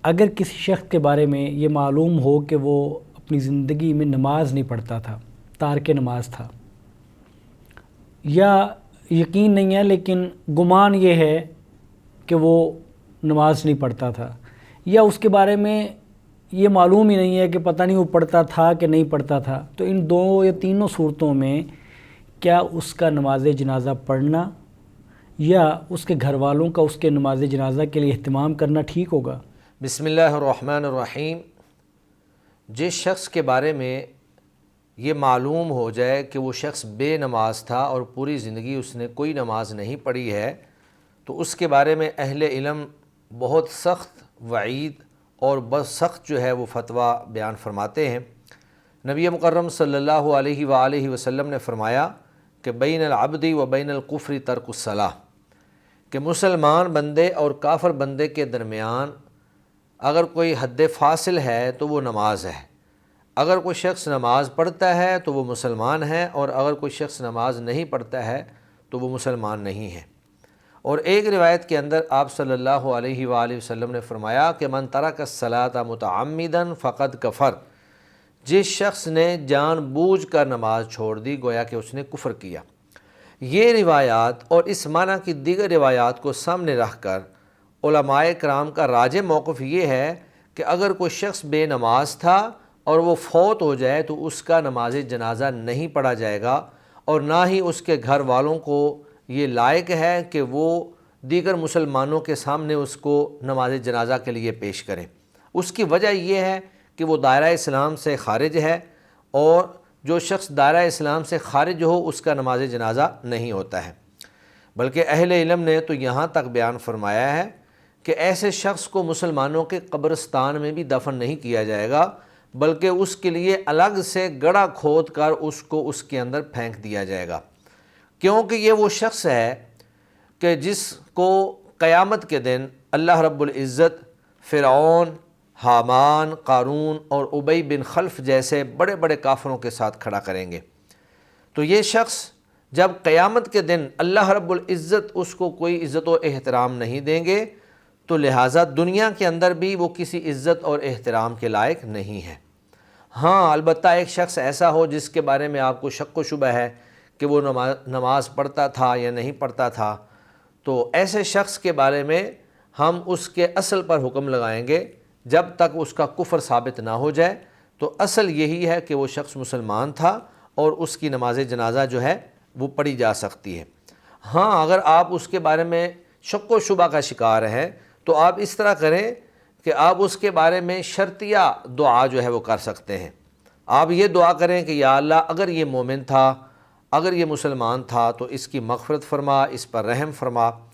اگر کسی شخص کے بارے میں یہ معلوم ہو کہ وہ اپنی زندگی میں نماز نہیں پڑھتا تھا، تارک نماز تھا، یا یقین نہیں ہے لیکن گمان یہ ہے کہ وہ نماز نہیں پڑھتا تھا، یا اس کے بارے میں یہ معلوم ہی نہیں ہے کہ پتہ نہیں وہ پڑھتا تھا کہ نہیں پڑھتا تھا، تو ان دو یا تینوں صورتوں میں کیا اس کا نماز جنازہ پڑھنا یا اس کے گھر والوں کا اس کے نماز جنازہ کے لیے اہتمام کرنا ٹھیک ہوگا؟ بسم اللہ الرحمن الرحیم۔ جس شخص کے بارے میں یہ معلوم ہو جائے کہ وہ شخص بے نماز تھا اور پوری زندگی اس نے کوئی نماز نہیں پڑھی ہے، تو اس کے بارے میں اہل علم بہت سخت وعید اور بس سخت جو ہے وہ فتویٰ بیان فرماتے ہیں۔ نبی مکرم صلی اللہ علیہ وآلہ وسلم نے فرمایا کہ بین العبد و بین الکفر ترک الصلاۃ، کہ مسلمان بندے اور کافر بندے کے درمیان اگر کوئی حد فاصل ہے تو وہ نماز ہے۔ اگر کوئی شخص نماز پڑھتا ہے تو وہ مسلمان ہے، اور اگر کوئی شخص نماز نہیں پڑھتا ہے تو وہ مسلمان نہیں ہے۔ اور ایک روایت کے اندر آپ صلی اللہ علیہ وآلہ وسلم نے فرمایا کہ من ترک الصلاۃ متعمدا فقد کفر، جس شخص نے جان بوجھ کر نماز چھوڑ دی گویا کہ اس نے کفر کیا۔ یہ روایات اور اس معنی کی دیگر روایات کو سامنے رکھ کر علماء کرام کا راجح موقف یہ ہے کہ اگر کوئی شخص بے نماز تھا اور وہ فوت ہو جائے تو اس کا نماز جنازہ نہیں پڑھا جائے گا، اور نہ ہی اس کے گھر والوں کو یہ لائق ہے کہ وہ دیگر مسلمانوں کے سامنے اس کو نماز جنازہ کے لیے پیش کریں۔ اس کی وجہ یہ ہے کہ وہ دائرہ اسلام سے خارج ہے، اور جو شخص دائرہ اسلام سے خارج ہو اس کا نماز جنازہ نہیں ہوتا ہے۔ بلکہ اہل علم نے تو یہاں تک بیان فرمایا ہے کہ ایسے شخص کو مسلمانوں کے قبرستان میں بھی دفن نہیں کیا جائے گا، بلکہ اس کے لیے الگ سے گڑھا کھود کر اس کو اس کے اندر پھینک دیا جائے گا، کیونکہ یہ وہ شخص ہے کہ جس کو قیامت کے دن اللہ رب العزت فرعون، حامان، قارون اور ابی بن خلف جیسے بڑے بڑے کافروں کے ساتھ کھڑا کریں گے۔ تو یہ شخص جب قیامت کے دن اللہ رب العزت اس کو کوئی عزت و احترام نہیں دیں گے، تو لہٰذا دنیا کے اندر بھی وہ کسی عزت اور احترام کے لائق نہیں ہے۔ ہاں البتہ ایک شخص ایسا ہو جس کے بارے میں آپ کو شک و شبہ ہے کہ وہ نماز پڑھتا تھا یا نہیں پڑھتا تھا، تو ایسے شخص کے بارے میں ہم اس کے اصل پر حکم لگائیں گے جب تک اس کا کفر ثابت نہ ہو جائے۔ تو اصل یہی ہے کہ وہ شخص مسلمان تھا اور اس کی نماز جنازہ جو ہے وہ پڑھی جا سکتی ہے۔ ہاں اگر آپ اس کے بارے میں شک و شبہ کا شکار ہیں تو آپ اس طرح کریں کہ آپ اس کے بارے میں شرطیہ دعا جو ہے وہ کر سکتے ہیں۔ آپ یہ دعا کریں کہ یا اللہ اگر یہ مومن تھا، اگر یہ مسلمان تھا تو اس کی مغفرت فرما، اس پر رحم فرما،